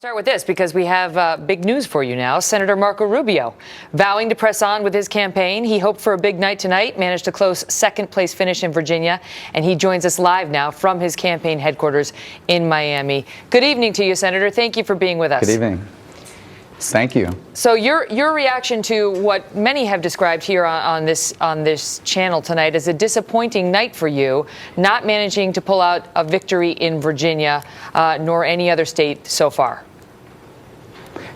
Start with this because we have big news for you now. Senator Marco Rubio vowing to press on with his campaign. He hoped for a big night tonight, managed a close second place finish in Virginia, and he joins us live now from his campaign headquarters in Miami. Good evening to you, Senator. Thank you for being with us. Good evening. Thank you. So your reaction to what many have described here on this channel tonight is a disappointing night for you, not managing to pull out a victory in Virginia, nor any other state so far.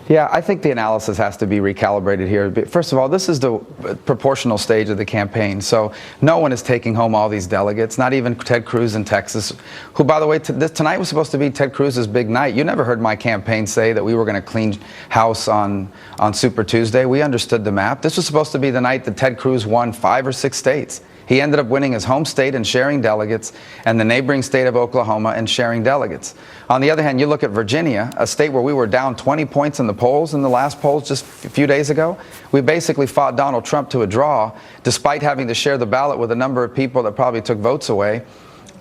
Yeah, I think the analysis has to be recalibrated here. First of all, this is the proportional stage of the campaign, so no one is taking home all these delegates, not even Ted Cruz in Texas, who, by the way, tonight was supposed to be Ted Cruz's big night. You never heard my campaign say that we were going to clean house on Super Tuesday. We understood the map. This was supposed to be the night that Ted Cruz won 5 or 6 states. He ended up winning his home state and sharing delegates, and the neighboring state of Oklahoma and sharing delegates. On the other hand, you look at Virginia, a state where we were down 20 points in the polls in the last polls just a few days ago. We basically fought Donald Trump to a draw, despite having to share the ballot with a number of people that probably took votes away.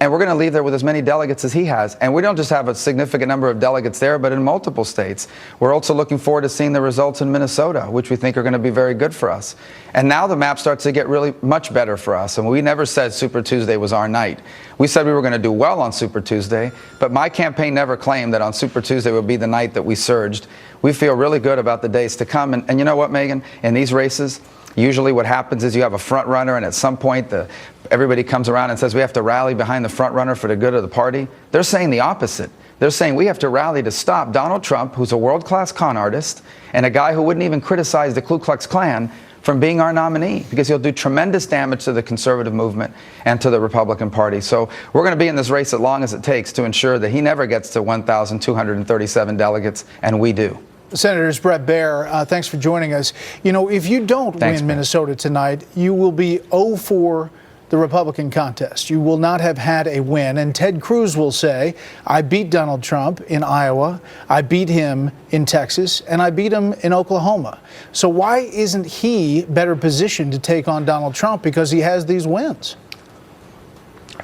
And we're going to leave there with as many delegates as he has. And we don't just have a significant number of delegates there, but in multiple states. We're also looking forward to seeing the results in Minnesota, which we think are going to be very good for us. And now the map starts to get really much better for us. And we never said Super Tuesday was our night. We said we were going to do well on Super Tuesday, but my campaign never claimed that on Super Tuesday would be the night that we surged. We feel really good about the days to come. And you know what, Megyn? In these races, usually what happens is you have a front runner, and at some point everybody comes around and says we have to rally behind the front runner for the good of the party. They're saying the opposite. They're saying we have to rally to stop Donald Trump, who's a world-class con artist and a guy who wouldn't even criticize the Ku Klux Klan, from being our nominee, because he'll do tremendous damage to the conservative movement and to the Republican Party. So we're going to be in this race as long as it takes to ensure that he never gets to 1,237 delegates, and we do. Senators, Bret Baier, thanks for joining us. You know, if you don't win Minnesota tonight, you will be 0-4 the Republican contest. You will not have had a win. And Ted Cruz will say, I beat Donald Trump in Iowa, I beat him in Texas, and I beat him in Oklahoma. So why isn't he better positioned to take on Donald Trump because he has these wins?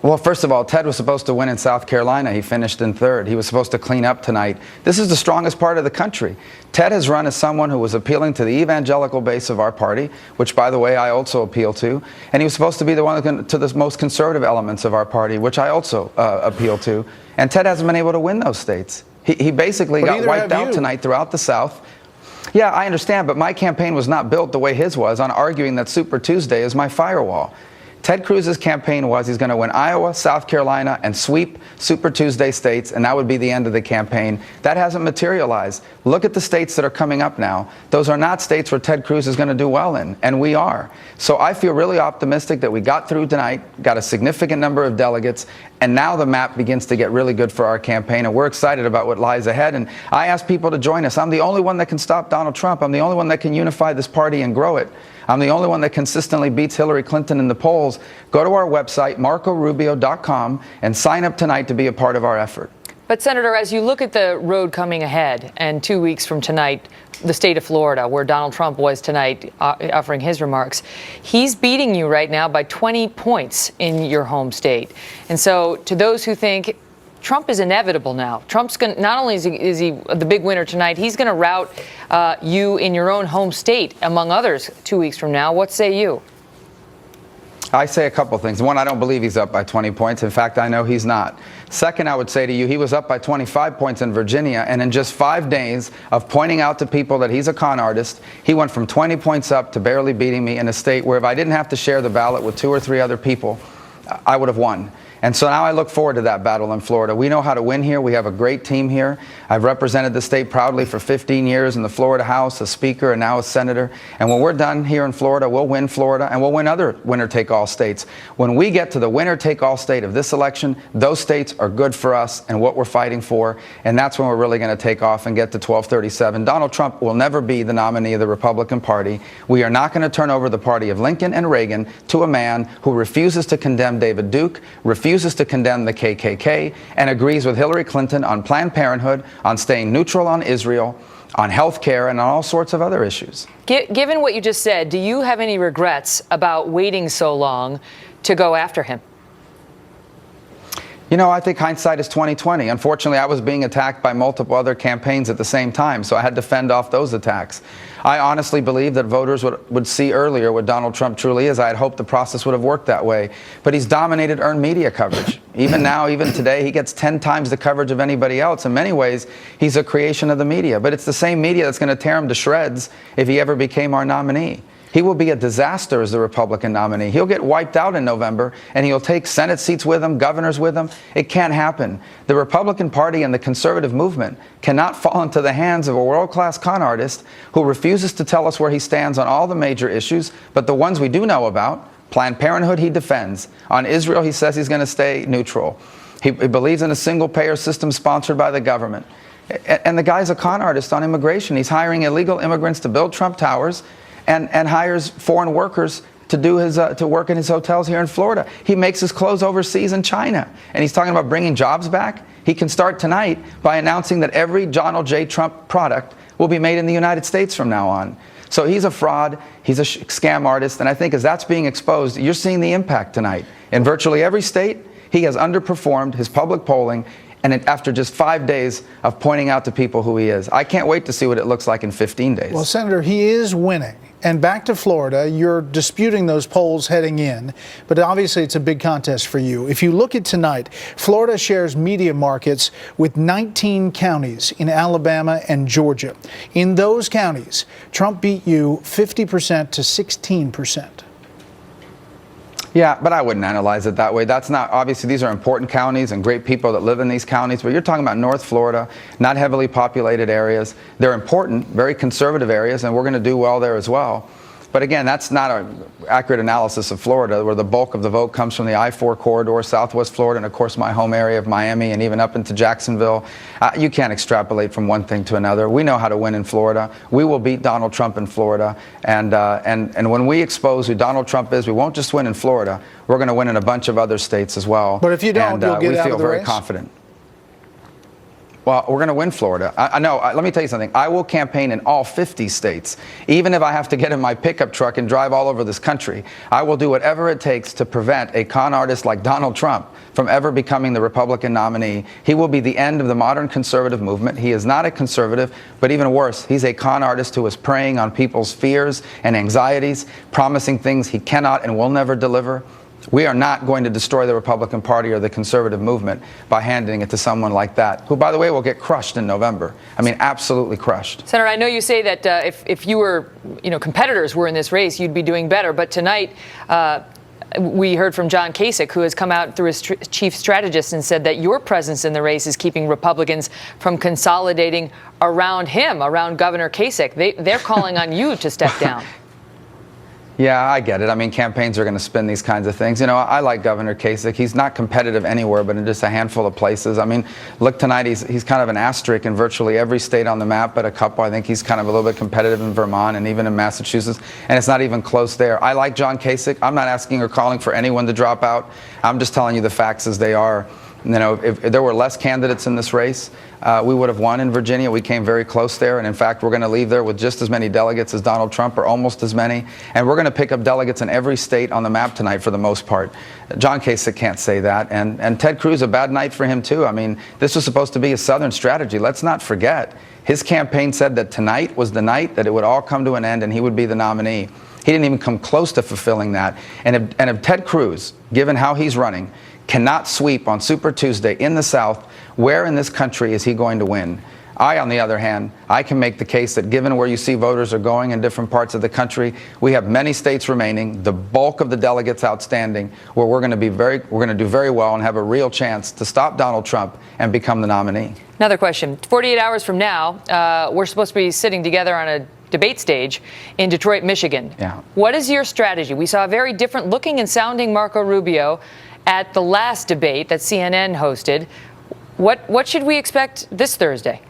Well, first of all, Ted was supposed to win in South Carolina. He finished in third. He was supposed to clean up tonight. This is the strongest part of the country. Ted has run as someone who was appealing to the evangelical base of our party, which, by the way, I also appeal to. And he was supposed to be the one to the most conservative elements of our party, which I also appeal to. And Ted hasn't been able to win those states. He basically got wiped out tonight throughout the South. Yeah, I understand, but my campaign was not built the way his was on arguing that Super Tuesday is my firewall. Ted Cruz's campaign was he's going to win Iowa, South Carolina, and sweep Super Tuesday states, and that would be the end of the campaign. That hasn't materialized. Look at the states that are coming up now. Those are not states where Ted Cruz is going to do well in, and we are. So I feel really optimistic that we got through tonight, got a significant number of delegates, and now the map begins to get really good for our campaign, and we're excited about what lies ahead. And I ask people to join us. I'm the only one that can stop Donald Trump. I'm the only one that can unify this party and grow it. I'm the only one that consistently beats Hillary Clinton in the polls. Go to our website, marcorubio.com, and sign up tonight to be a part of our effort. But, Senator, as you look at the road coming ahead, and 2 weeks from tonight, the state of Florida, where Donald Trump was tonight offering his remarks, he's beating you right now by 20 points in your home state. And so to those who think Trump is inevitable now, Trump's going not only is he the big winner tonight, he's going to rout you in your own home state, among others, 2 weeks from now. What say you? I say a couple things. One, I don't believe he's up by 20 points. In fact, I know he's not. Second, I would say to you, he was up by 25 points in Virginia, and in just 5 days of pointing out to people that he's a con artist, he went from 20 points up to barely beating me in a state where if I didn't have to share the ballot with 2 or 3 other people, I would have won. And so now I look forward to that battle in Florida. We know how to win here. We have a great team here. I've represented the state proudly for 15 years in the Florida House, a speaker, and now a senator. And when we're done here in Florida, we'll win Florida, and we'll win other winner-take-all states. When we get to the winner-take-all state of this election, those states are good for us and what we're fighting for, and that's when we're really going to take off and get to 1237. Donald Trump will never be the nominee of the Republican Party. We are not going to turn over the party of Lincoln and Reagan to a man who refuses to condemn David Duke, refuses to condemn the KKK, and agrees with Hillary Clinton on Planned Parenthood, on staying neutral on Israel, on health care, and on all sorts of other issues. Given what you just said, do you have any regrets about waiting so long to go after him? You know, I think hindsight is 20/20. Unfortunately, I was being attacked by multiple other campaigns at the same time, so I had to fend off those attacks. I honestly believe that voters would see earlier what Donald Trump truly is. I had hoped the process would have worked that way. But he's dominated earned media coverage. Even now, even today, he gets 10 times the coverage of anybody else. In many ways, he's a creation of the media. But it's the same media that's going to tear him to shreds if he ever became our nominee. He will be a disaster as the Republican nominee. He'll get wiped out in November, and he'll take Senate seats with him, governors with him. It can't happen. The Republican Party and the conservative movement cannot fall into the hands of a world-class con artist who refuses to tell us where he stands on all the major issues, but the ones we do know about, Planned Parenthood, he defends. On Israel, he says he's going to stay neutral. He believes in a single-payer system sponsored by the government. And the guy's a con artist on immigration. He's hiring illegal immigrants to build Trump Towers, and hires foreign workers to do to work in his hotels here in Florida. He makes his clothes overseas in China, and he's talking about bringing jobs back. He can start tonight by announcing that every Donald J. Trump product will be made in the United States from now on. So he's a fraud, he's a scam artist, and I think as that's being exposed, you're seeing the impact tonight. In virtually every state, he has underperformed his public polling, and after just 5 days of pointing out to people who he is. I can't wait to see what it looks like in 15 days. Well, Senator, he is winning. And back to Florida, you're disputing those polls heading in, but obviously it's a big contest for you. If you look at tonight, Florida shares media markets with 19 counties in Alabama and Georgia. In those counties, Trump beat you 50% to 16%. Yeah, but I wouldn't analyze it that way. That's not, obviously these are important counties and great people that live in these counties, but you're talking about North Florida, not heavily populated areas. They're important, very conservative areas, and we're going to do well there as well. But again, that's not an accurate analysis of Florida, where the bulk of the vote comes from the I-4 corridor, Southwest Florida, and of course my home area of Miami, and even up into Jacksonville. You can't extrapolate from one thing to another. We know how to win in Florida. We will beat Donald Trump in Florida. And when we expose who Donald Trump is, we won't just win in Florida. We're going to win in a bunch of other states as well. But if you don't, you'll get out of the race? We feel very confident. Well, we're going to win Florida. I know. Let me tell you something. I will campaign in all 50 states, even if I have to get in my pickup truck and drive all over this country. I will do whatever it takes to prevent a con artist like Donald Trump from ever becoming the Republican nominee. He will be the end of the modern conservative movement. He is not a conservative, but even worse, he's a con artist who is preying on people's fears and anxieties, promising things he cannot and will never deliver. We are not going to destroy the Republican Party or the conservative movement by handing it to someone like that, who, by the way, will get crushed in November. I mean, absolutely crushed. Senator, I know you say that if you were, competitors were in this race, you'd be doing better. But tonight, we heard from John Kasich, who has come out through his chief strategist and said that your presence in the race is keeping Republicans from consolidating around him, around Governor Kasich. They're calling on you to step down. Yeah, I get it. I mean, campaigns are going to spin these kinds of things. I like Governor Kasich. He's not competitive anywhere, but in just a handful of places. I mean, look, tonight he's kind of an asterisk in virtually every state on the map, but a couple. I think he's kind of a little bit competitive in Vermont and even in Massachusetts, and it's not even close there. I like John Kasich. I'm not asking or calling for anyone to drop out. I'm just telling you the facts as they are. If there were less candidates in this race, we would have won in Virginia. We came very close there. And in fact, we're going to leave there with just as many delegates as Donald Trump, or almost as many. And we're going to pick up delegates in every state on the map tonight for the most part. John Kasich can't say that. And Ted Cruz, a bad night for him, too. I mean, this was supposed to be a Southern strategy. Let's not forget. His campaign said that tonight was the night that it would all come to an end and he would be the nominee. He didn't even come close to fulfilling that. And if Ted Cruz, given how he's running, cannot sweep on Super Tuesday in the South, where in this country is he going to win? On the other hand, I can make the case that given where you see voters are going in different parts of the country, we have many states remaining, the bulk of the delegates outstanding, where we're going to do very well and have a real chance to stop Donald Trump and become the nominee. Another question. 48 hours from now, we're supposed to be sitting together on a debate stage in Detroit, Michigan. Yeah. What is your strategy? We saw a very different looking and sounding Marco Rubio at the last debate that CNN hosted. What should we expect this Thursday?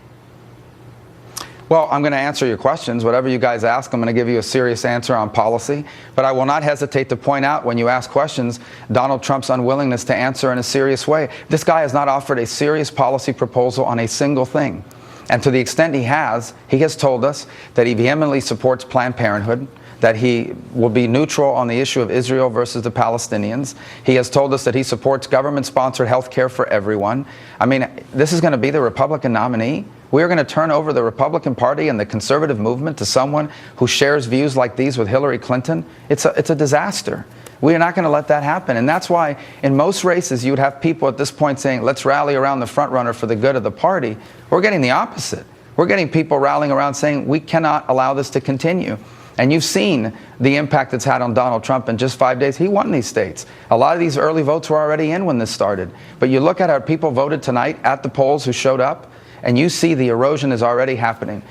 Well, I'm going to answer your questions. Whatever you guys ask, I'm going to give you a serious answer on policy. But I will not hesitate to point out when you ask questions Donald Trump's unwillingness to answer in a serious way. This guy has not offered a serious policy proposal on a single thing. And to the extent he has told us that he vehemently supports Planned Parenthood, that he will be neutral on the issue of Israel versus the Palestinians. He has told us that he supports government-sponsored health care for everyone. I mean, this is going to be the Republican nominee? We are going to turn over the Republican Party and the conservative movement to someone who shares views like these with Hillary Clinton? It's a disaster. We are not going to let that happen. And that's why in most races you would have people at this point saying, let's rally around the front runner for the good of the party. We're getting the opposite. We're getting people rallying around saying we cannot allow this to continue. And you've seen the impact it's had on Donald Trump in just 5 days. He won these states. A lot of these early votes were already in when this started. But you look at how people voted tonight at the polls who showed up, and you see the erosion is already happening.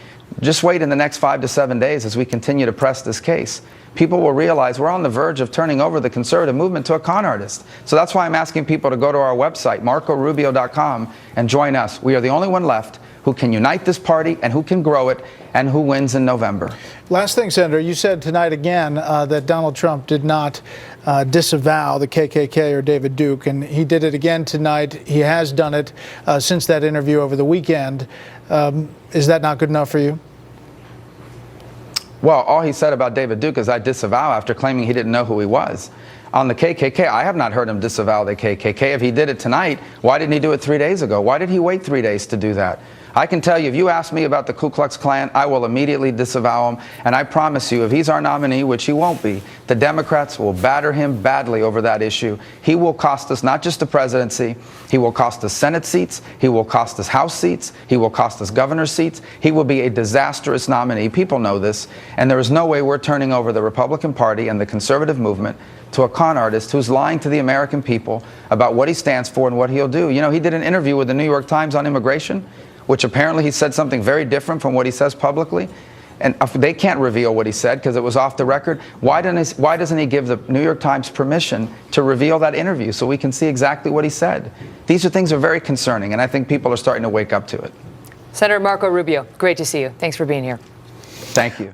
Just wait in the next 5 to 7 days as we continue to press this case. People will realize we're on the verge of turning over the conservative movement to a con artist. So that's why I'm asking people to go to our website, marcorubio.com, and join us. We are the only one left who can unite this party and who can grow it and who wins in November. Last thing, Senator, you said tonight again that Donald Trump did not disavow the KKK or David Duke, and he did it again tonight. He has done it since that interview over the weekend. Is that not good enough for you? Well, all he said about David Duke is I disavow after claiming he didn't know who he was. On the KKK, I have not heard him disavow the KKK. If he did it tonight, why didn't he do it 3 days ago? Why did he wait 3 days to do that? I can tell you, if you ask me about the Ku Klux Klan, I will immediately disavow him. And I promise you, if he's our nominee, which he won't be, the Democrats will batter him badly over that issue. He will cost us not just the presidency, he will cost us Senate seats, he will cost us House seats, he will cost us governor seats. He will be a disastrous nominee. People know this. And there is no way we're turning over the Republican Party and the conservative movement to a con artist who's lying to the American people about what he stands for and what he'll do. You know, he did an interview with the New York Times on immigration, which apparently he said something very different from what he says publicly. And they can't reveal what he said because it was off the record. Why doesn't he give the New York Times permission to reveal that interview so we can see exactly what he said? These are things that are very concerning, and I think people are starting to wake up to it. Senator Marco Rubio, great to see you. Thanks for being here. Thank you.